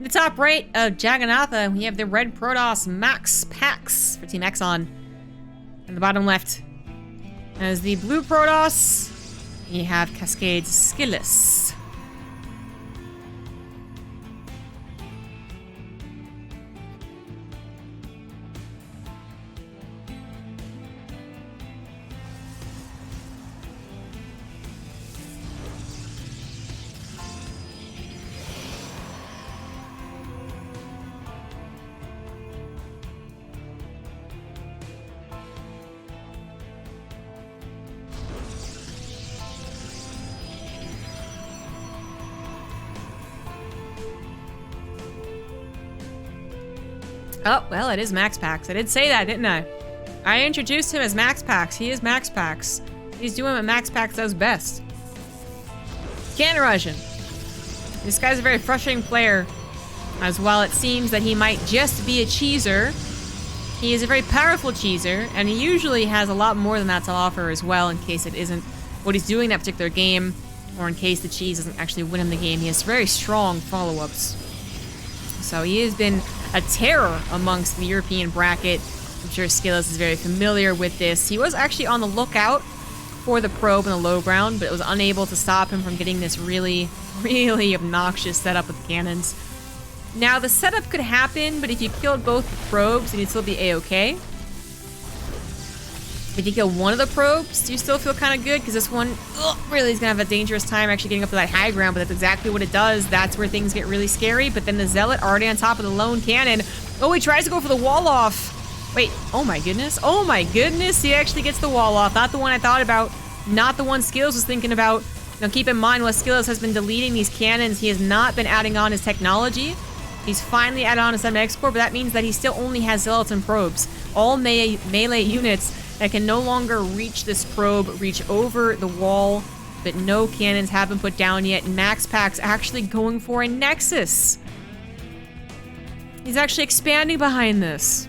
In the top right of Jagannatha, we have the red Protoss MaxPax for Team Exxon. In the bottom left, as the blue Protoss, you have Cascade's Skillous. Oh, well, it is MaxPax. I did say that, didn't I? I introduced him as MaxPax. He is MaxPax. He's doing what MaxPax does best. Cannon Russian. This guy's a very frustrating player. As while it seems that he might just be a cheeser, he is a very powerful cheeser, and he usually has a lot more than that to offer as well, in case it isn't what he's doing that particular game, or in case the cheese doesn't actually win him the game. He has very strong follow-ups. So he has been a terror amongst the European bracket. I'm sure Skillous is very familiar with this. He was actually on the lookout for the probe in the low ground, but it was unable to stop him from getting this really, really obnoxious setup with the cannons. Now, the setup could happen, but if you killed both the probes, then you'd still be A-okay. If you kill one of the probes, do you still feel kind of good? Because this one really is going to have a dangerous time actually getting up to that high ground, but that's exactly what it does. That's where things get really scary. But then the Zealot already on top of the lone cannon. Oh, he tries to go for the wall off. Wait, oh my goodness. Oh my goodness, he actually gets the wall off. Not the one I thought about. Not the one Skillous was thinking about. Now keep in mind, while Skillous has been deleting these cannons, he has not been adding on his technology. He's finally added on his semi-export, but that means that he still only has Zealots and probes. All melee units that can no longer reach this probe, reach over the wall, but no cannons have been put down yet. MaxPax actually going for a Nexus. He's actually expanding behind this.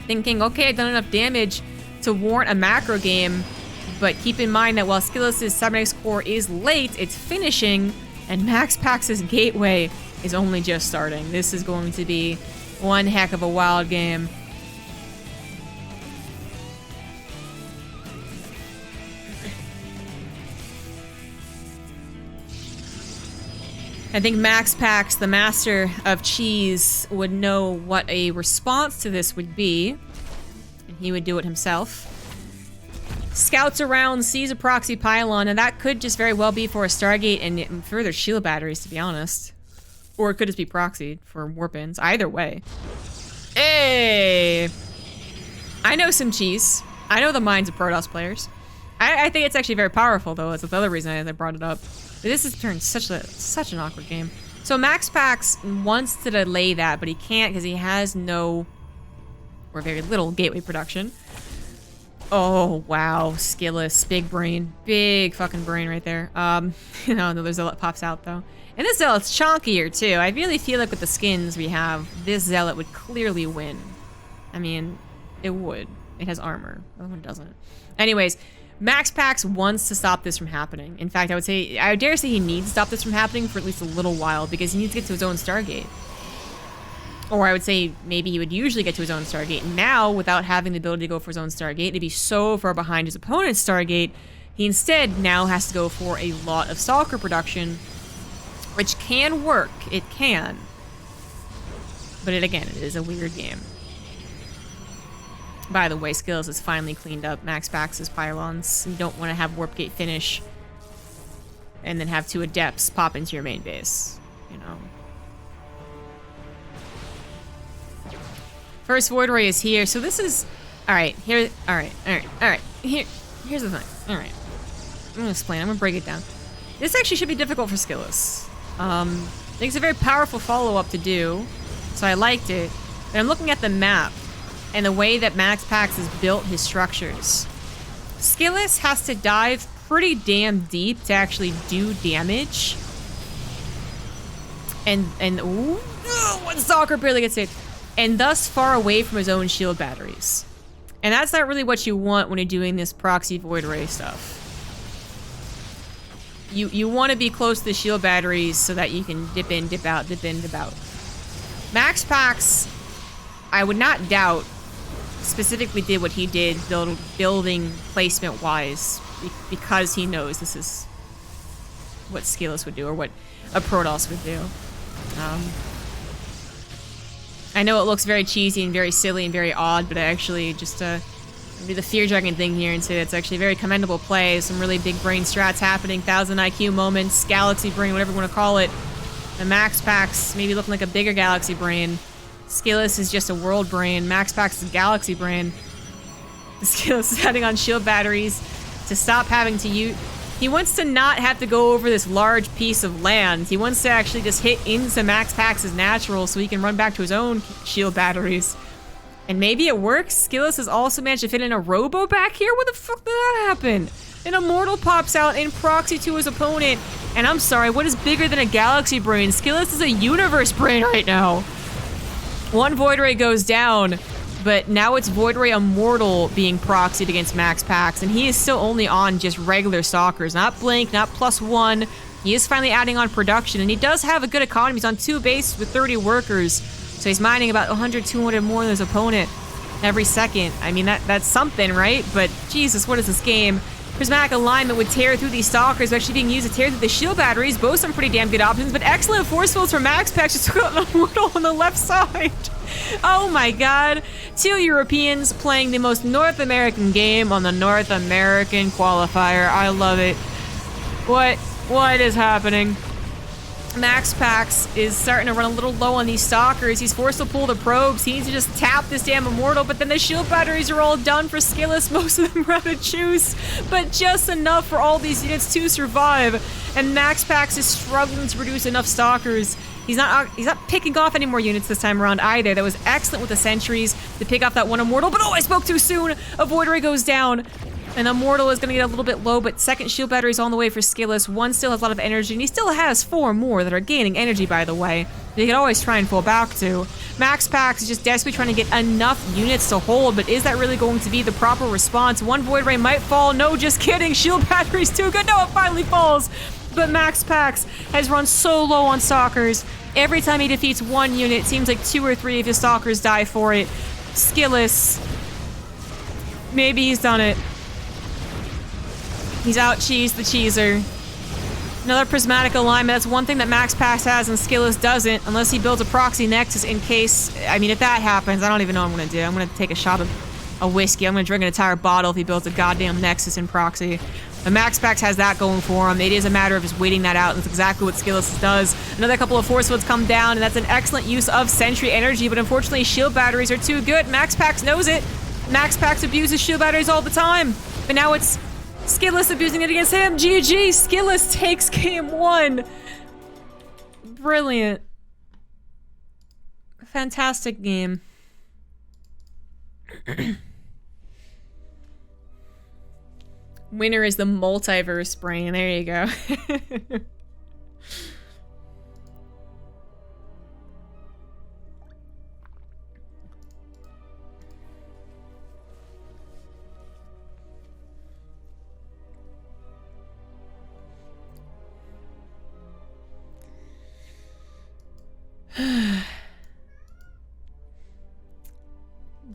Thinking, okay, I've done enough damage to warrant a macro game, but keep in mind that while Skillous' Cybernetics core is late, it's finishing, and MaxPax's gateway is only just starting. This is going to be one heck of a wild game. I think MaxPax, the master of cheese, would know what a response to this would be, and he would do it himself. Scouts around, sees a proxy pylon, and that could just very well be for a Stargate and further shield batteries, to be honest. Or it could just be proxied for warp-ins. Either way. Hey! I know some cheese. I know the minds of Protoss players. I think it's actually very powerful, though. That's the other reason I brought it up. But this has turned such an awkward game. So MaxPax wants to delay that, but he can't because he has no, or very little, gateway production. Oh, wow. Skillous. Big brain. Big fucking brain right there. You know, another Zealot pops out, though. And this Zealot's chonkier, too. I really feel like with the skins we have, this Zealot would clearly win. I mean, it would. It has armor. The other one doesn't. Anyways, MaxPax wants to stop this from happening. In fact, I dare say he needs to stop this from happening for at least a little while because he needs to get to his own Stargate. Or I would say maybe he would usually get to his own Stargate. Now, without having the ability to go for his own Stargate, to be so far behind his opponent's Stargate, he instead now has to go for a lot of Stalker production, which can work. It can. But it is a weird game. By the way, Skillous has finally cleaned up MaxPax's pylons. You don't want to have Warp Gate finish and then have two Adepts pop into your main base, you know. First Void Ray is here, so this is... Alright, here's the thing. Alright. I'm gonna explain, I'm gonna break it down. This actually should be difficult for Skillous. I think it's a very powerful follow-up to do, so I liked it. But I'm looking at the map and the way that MaxPax has built his structures. Skillous has to dive pretty damn deep to actually do damage. And ooh, one Stalker barely gets hit. And thus far away from his own shield batteries. And that's not really what you want when you're doing this proxy Void Ray stuff. You want to be close to the shield batteries so that you can dip in, dip out, dip in, dip out. MaxPax, I would not doubt, specifically did what he did building placement-wise because he knows this is what Skillous would do or what a Protoss would do. I know it looks very cheesy and very silly and very odd, but I actually just do the Fear Dragon thing here and say it's actually a very commendable play. Some really big brain strats happening, 1000 IQ moments, galaxy brain, whatever you want to call it. The MaxPax maybe looking like a bigger galaxy brain. Skillous is just a world brain. MaxPax is a galaxy brain. Skillous is adding on shield batteries to stop having to use... He wants to not have to go over this large piece of land. He wants to actually just hit into MaxPax's natural so he can run back to his own shield batteries. And maybe it works. Skillous has also managed to fit in a robo back here. What the fuck did that happen? An immortal pops out in proxy to his opponent. And I'm sorry, what is bigger than a galaxy brain? Skillous is a universe brain right now. One Void Ray goes down, but now it's Void Ray Immortal being proxied against MaxPax, and he is still only on just regular Stalkers, not Blink, not +1. He is finally adding on production, and he does have a good economy. He's on 2 bases with 30 workers, so he's mining about 100, 200 more than his opponent every second. I mean, that's something, right? But Jesus, what is this game? Prismatic alignment would tear through these Stalkers, actually being used to tear through the shield batteries. Both some pretty damn good options, but excellent force fields from MaxPax. Just took out an Immortal on the left side. Oh my god. 2 Europeans playing the most North American game on the North American qualifier. I love it. What is happening? MaxPax is starting to run a little low on these Stalkers. He's forced to pull the probes. He needs to just tap this damn Immortal, but then the shield batteries are all done for Skillous. Most of them are out of juice, but just enough for all these units to survive. And MaxPax is struggling to produce enough Stalkers. He's not picking off any more units this time around either. That was excellent with the sentries to pick off that one Immortal, but oh, I spoke too soon. A Void Ray goes down. And Immortal is going to get a little bit low, but second shield battery is on the way for Skillous. One still has a lot of energy, and he still has 4 more that are gaining energy, by the way. They can always try and fall back to. MaxPax is just desperately trying to get enough units to hold, but is that really going to be the proper response? One Void Ray might fall. No, just kidding. Shield battery's too good. No, it finally falls. But MaxPax has run so low on Stalkers. Every time he defeats one unit, it seems like 2 or 3 of his Stalkers die for it. Skillous. Maybe he's done it. He's out-cheesed the cheeser. Another prismatic alignment. That's one thing that MaxPax has and Skillous doesn't, unless he builds a proxy nexus in case... I mean, if that happens, I don't even know what I'm going to do. I'm going to take a shot of a whiskey. I'm going to drink an entire bottle if he builds a goddamn nexus in proxy. And MaxPax has that going for him. It is a matter of just waiting that out, and that's exactly what Skillous does. Another couple of force fields come down, and that's an excellent use of sentry energy, but unfortunately, shield batteries are too good. MaxPax knows it. MaxPax abuses shield batteries all the time. But now it's Skillous abusing it against him. GG! Skillous takes game 1. Brilliant. Fantastic game. Winner is the multiverse brain. There you go.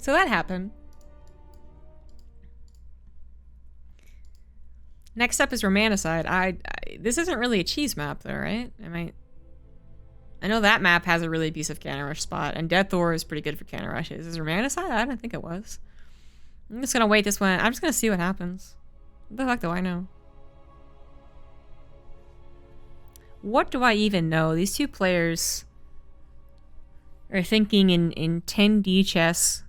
So that happened. Next up is Romanticide. This isn't really a cheese map though, right? I know that map has a really abusive cannon rush spot, and Death Thor is pretty good for cannon rushes. Is Romanticide? I don't think it was. I'm just gonna wait this one. I'm just gonna see what happens. What the fuck do I know? What do I even know? These two players are thinking in 10D chess.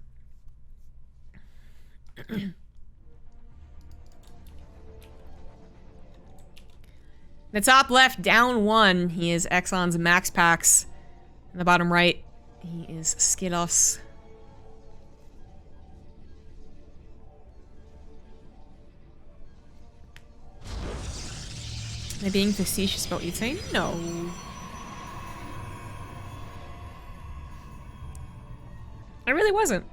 The top left, down 1. He is Exxon's MaxPax. In the bottom right, he is Skillous. Am I being facetious about what you'd say? No. I really wasn't.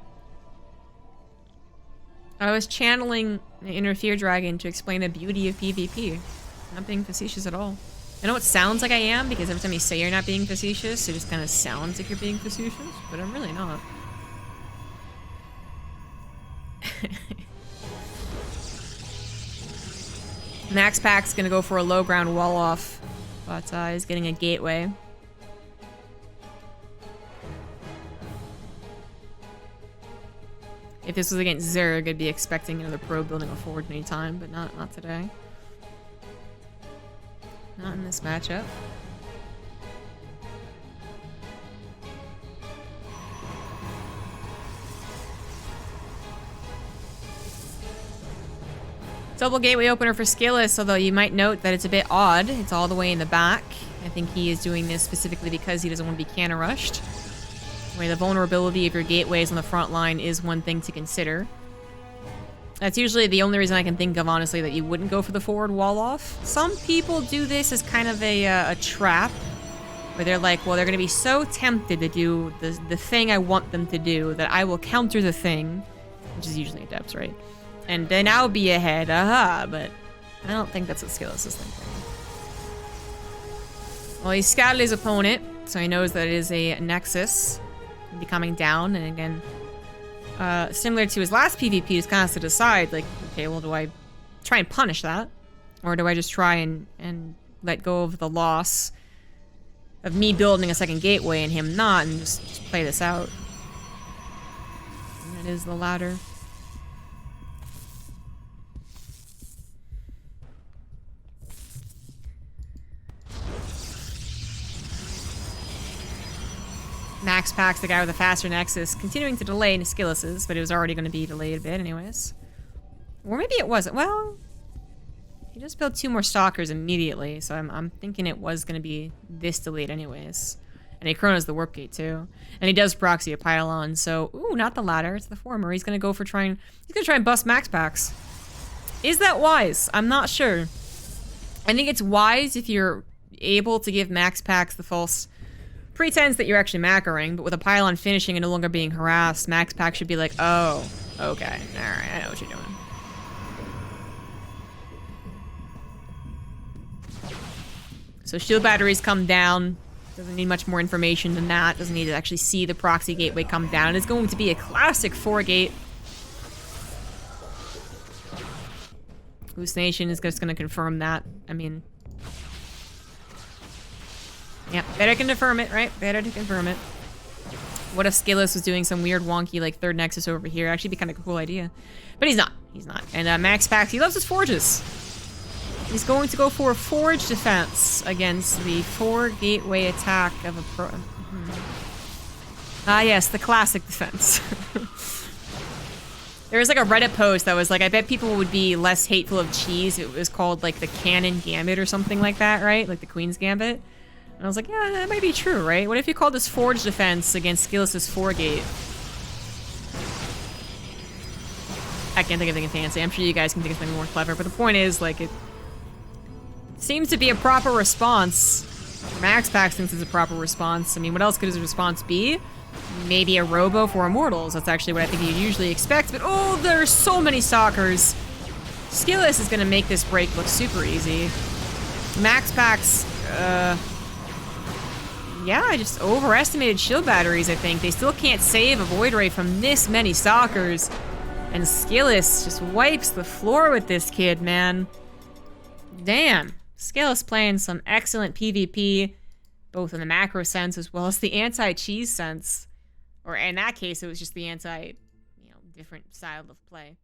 I was channeling the inner Fear Dragon to explain the beauty of PvP. Not being facetious at all. I know it sounds like I am, because every time you say you're not being facetious, it just kind of sounds like you're being facetious, but I'm really not. MaxPax's gonna go for a low ground wall off, but he's getting a gateway. If this was against Zerg, I'd be expecting another pro building a forward anytime, but not today. Not in this matchup. Double gateway opener for Skillous, although you might note that it's a bit odd. It's all the way in the back. I think he is doing this specifically because he doesn't want to be cannon rushed. Where the vulnerability of your gateways on the front line is one thing to consider. That's usually the only reason I can think of, honestly, that you wouldn't go for the forward wall off. Some people do this as kind of a trap, where they're like, well, they're going to be so tempted to do the thing I want them to do that I will counter the thing, which is usually adepts, right? And then I'll be ahead, but I don't think that's what Skillous is thinking. Well, he scouted his opponent, so he knows that it is a Nexus. He'll be coming down, and again, similar to his last PvP, he's kind of to decide, like, okay, well, do I try and punish that? Or do I just try and let go of the loss of me building a second gateway and him not, and just play this out? And it is the latter. MaxPax, the guy with the faster Nexus, continuing to delay into Skillous's, but it was already going to be delayed a bit anyways. Or maybe it wasn't. Well, he just built 2 more Stalkers immediately, so I'm thinking it was going to be this delayed anyways. And he chronos the warp gate too. And he does proxy a pylon, so ooh, not the latter, it's the former. He's going to go for he's going to try and bust MaxPax. Is that wise? I'm not sure. I think it's wise if you're able to give MaxPax the false pretense that you're actually macroing, but with a pylon finishing and no longer being harassed, MaxPax should be like, oh, okay, alright, I know what you're doing. So shield batteries come down. Doesn't need much more information than that. Doesn't need to actually see the proxy gateway come down. It's going to be a classic 4-gate. Hallucination is just going to confirm that. I mean, yeah, better to confirm it, right? Better to confirm it. What if Skillous was doing some weird wonky, like, third Nexus over here? Actually be kind of a cool idea. But he's not. He's not. And MaxPax, he loves his forges. He's going to go for a forge defense against the 4-gateway attack of a pro. Ah, yes, the classic defense. There was like a Reddit post that was like, I bet people would be less hateful of cheese if it was called like the Cannon Gambit or something like that, right? Like the Queen's Gambit. And I was like, yeah, that might be true, right? What if you called this forge defense against Skillous's 4-gate? I can't think of anything fancy. I'm sure you guys can think of something more clever, but the point is, like, it seems to be a proper response. MaxPax thinks it's a proper response. I mean, what else could his response be? Maybe a robo for Immortals. That's actually what I think you'd usually expect, but oh, there's so many Stalkers. Skillous is gonna make this break look super easy. MaxPax, yeah, I just overestimated shield batteries, I think. They still can't save a Void Ray from this many Stalkers. And Skillous just wipes the floor with this kid, man. Damn. Skillous playing some excellent PvP, both in the macro sense as well as the anti-cheese sense. Or in that case, it was just the different style of play.